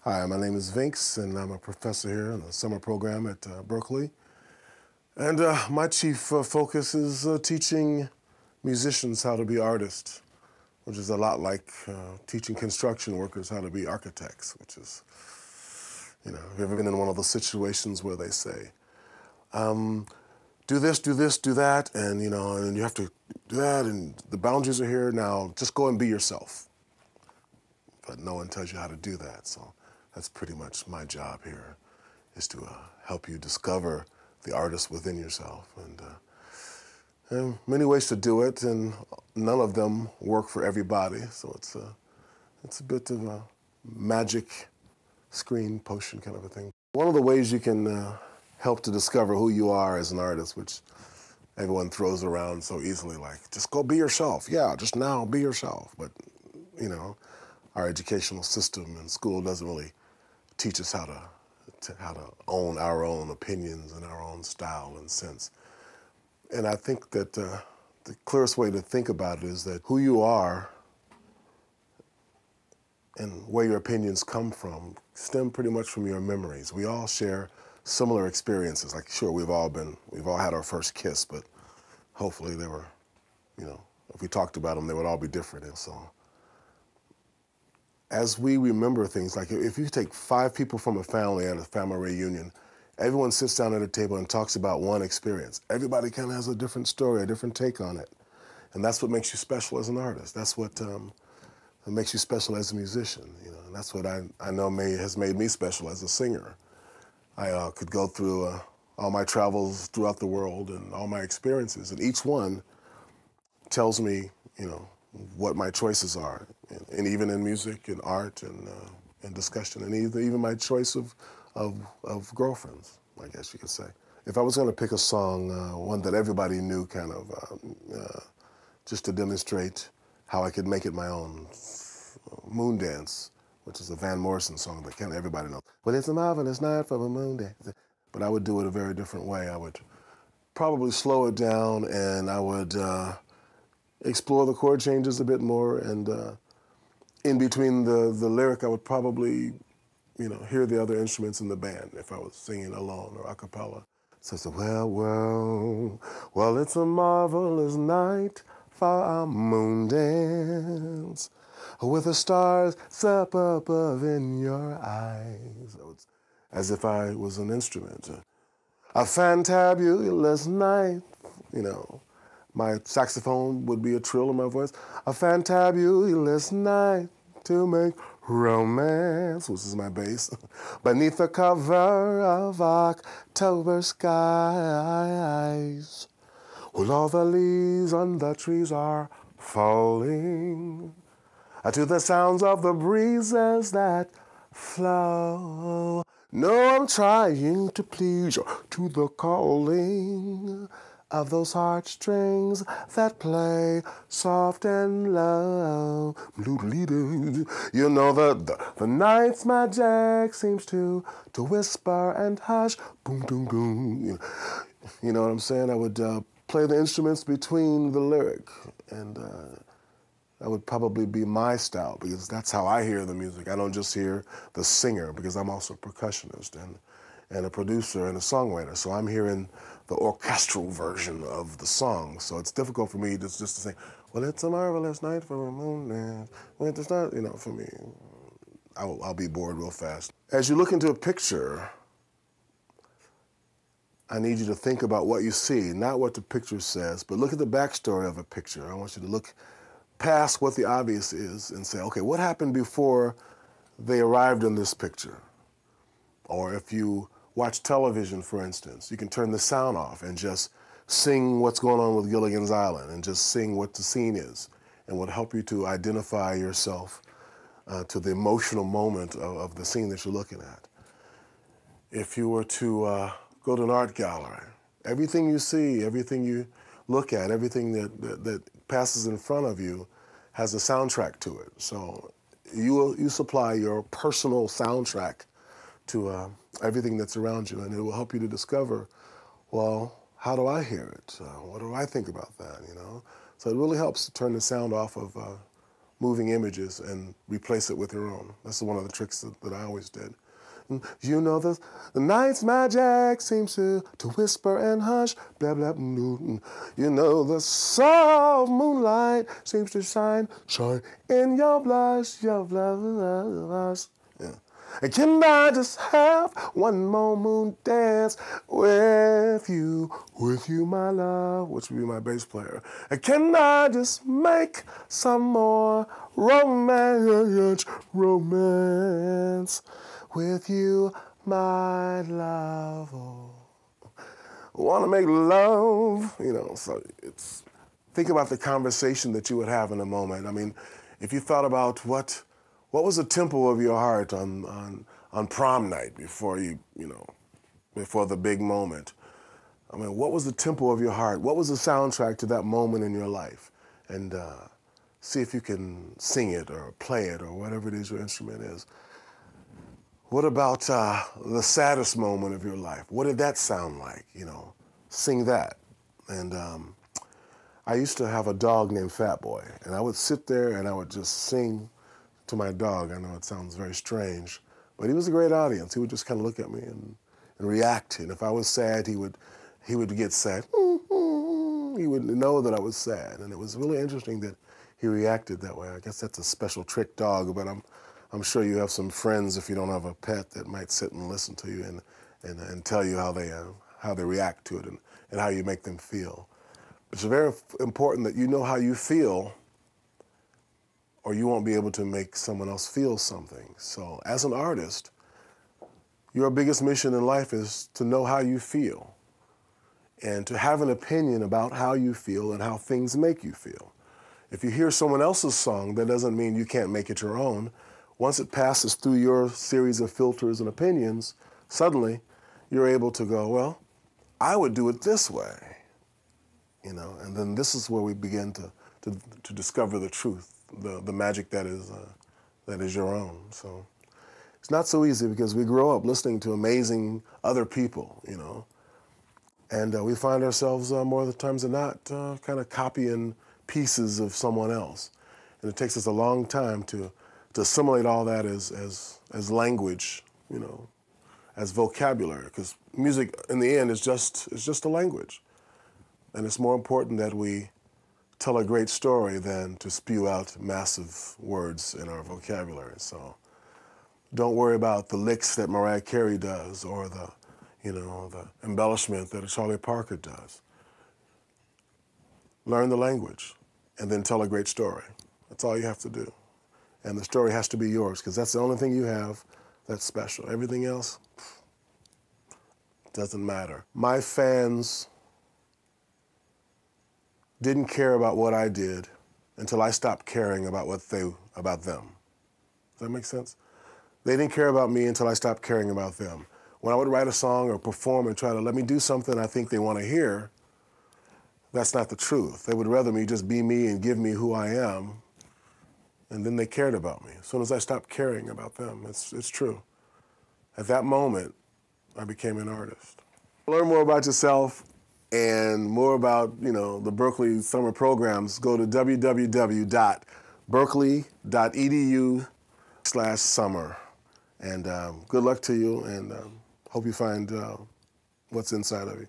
Hi, my name is VINX, and I'm a professor here in the summer program at Berkeley. And my chief focus is teaching musicians how to be artists, which is a lot like teaching construction workers how to be architects, which is, have you ever been in one of those situations where they say, do this, do that, and, and you have to do that, and the boundaries are here, now just go and be yourself. But no one tells you how to do that, so that's pretty much my job here, is to help you discover the artist within yourself. And many ways to do it, and none of them work for everybody, so it's a bit of a magic screen potion kind of a thing. One of the ways you can help to discover who you are as an artist, which everyone throws around so easily, like, just go be yourself. Yeah, just now be yourself. But, our educational system and school doesn't really teach us how to own our own opinions and our own style and sense. And I think that the clearest way to think about it is that who you are and where your opinions come from stem pretty much from your memories. We all share similar experiences. Like, sure, we've all had our first kiss, but hopefully they were, if we talked about them, they would all be different. And so as we remember things, like if you take 5 people from a family at a family reunion, everyone sits down at a table and talks about one experience. Everybody kind of has a different story, a different take on it. And that's what makes you special as an artist. That's what makes you special as a musician. And that's what I know has made me special as a singer. I could go through all my travels throughout the world and all my experiences, and each one tells me, what my choices are, and even in music and art and discussion, and even my choice of girlfriends, I guess you could say. If I was going to pick a song, one that everybody knew kind of, just to demonstrate how I could make it my own, Moon Dance, which is a Van Morrison song that kind of everybody knows. Well, it's a marvelous night for a moon dance. But I would do it a very different way. I would probably slow it down, and I would explore the chord changes a bit more, and in between the lyric, I would probably, hear the other instruments in the band if I was singing alone or a cappella. So I said, well, it's a marvelous night for a moon dance with the stars up above in your eyes. So it's as if I was an instrument. A fantabulous night, My saxophone would be a trill in my voice. A fantabulous night to make romance, which is my bass, beneath the cover of October skies. When all the leaves on the trees are falling, to the sounds of the breezes that flow. No, I'm trying to please you to the calling of those heartstrings that play soft and low. You know the night's magic seems to whisper and hush. Boom, boom, boom. You know what I'm saying? I would play the instruments between the lyric, and that would probably be my style, because that's how I hear the music. I don't just hear the singer, because I'm also a percussionist and a producer and a songwriter. So I'm hearing the orchestral version of the song. So it's difficult for me just to say, well, it's a marvelous night for a moon dance. When the stars, for me, I'll be bored real fast. As you look into a picture, I need you to think about what you see, not what the picture says, but look at the backstory of a picture. I want you to look past what the obvious is and say, okay, what happened before they arrived in this picture? Or if you watch television, for instance, you can turn the sound off and just sing what's going on with Gilligan's Island, and just sing what the scene is, and will help you to identify yourself to the emotional moment of the scene that you're looking at. If you were to go to an art gallery, everything you see, everything you look at, everything that passes in front of you has a soundtrack to it. So you supply your personal soundtrack to everything that's around you, and it will help you to discover, well, how do I hear it? What do I think about that, So it really helps to turn the sound off of moving images and replace it with your own. That's one of the tricks that I always did. You know the night's magic seems to whisper and hush, blah, blah, blah. You know the soft moonlight seems to shine in your blush, your blush. Yeah. And can I just have one more moon dance with you, my love, which would be my bass player. And can I just make some more romance with you, my love. Oh, want to make love, you know, so it's, think about the conversation that you would have in a moment. I mean, if you thought about what was the tempo of your heart on prom night before before the big moment? I mean, what was the tempo of your heart? What was the soundtrack to that moment in your life? And see if you can sing it or play it or whatever it is your instrument is. What about the saddest moment of your life? What did that sound like? You know, sing that. And I used to have a dog named Fat Boy, and I would sit there and I would just sing to my dog. I know it sounds very strange, but he was a great audience. He would just kind of look at me and react. And if I was sad, he would get sad. He would know that I was sad. And it was really interesting that he reacted that way. I guess that's a special trick dog, but I'm sure you have some friends, if you don't have a pet, that might sit and listen to you and tell you how they react to it and how you make them feel. It's very important that you know how you feel, or you won't be able to make someone else feel something. So as an artist, your biggest mission in life is to know how you feel and to have an opinion about how you feel and how things make you feel. If you hear someone else's song, that doesn't mean you can't make it your own. Once it passes through your series of filters and opinions, suddenly you're able to go, well, I would do it this way, you know, and then this is where we begin to discover the truth, the magic that is your own. So it's not so easy because we grow up listening to amazing other people, you know, and we find ourselves more of the times than not kind of copying pieces of someone else. And it takes us a long time to assimilate all that as language, you know, as vocabulary, because music in the end is just a language. And it's more important that we tell a great story than to spew out massive words in our vocabulary. So don't worry about the licks that Mariah Carey does or the embellishment that a Charlie Parker does. Learn the language and then tell a great story. That's all you have to do. And the story has to be yours because that's the only thing you have that's special. Everything else doesn't matter. My fans didn't care about what I did until I stopped caring about about them. Does that make sense? They didn't care about me until I stopped caring about them. When I would write a song or perform and try to let me do something I think they want to hear, that's not the truth. They would rather me just be me and give me who I am, and then they cared about me. As soon as I stopped caring about them, it's true. At that moment, I became an artist. To learn more about yourself and more about, you know, the Berklee summer programs, go to www.berklee.edu/summer. And good luck to you, and hope you find what's inside of you.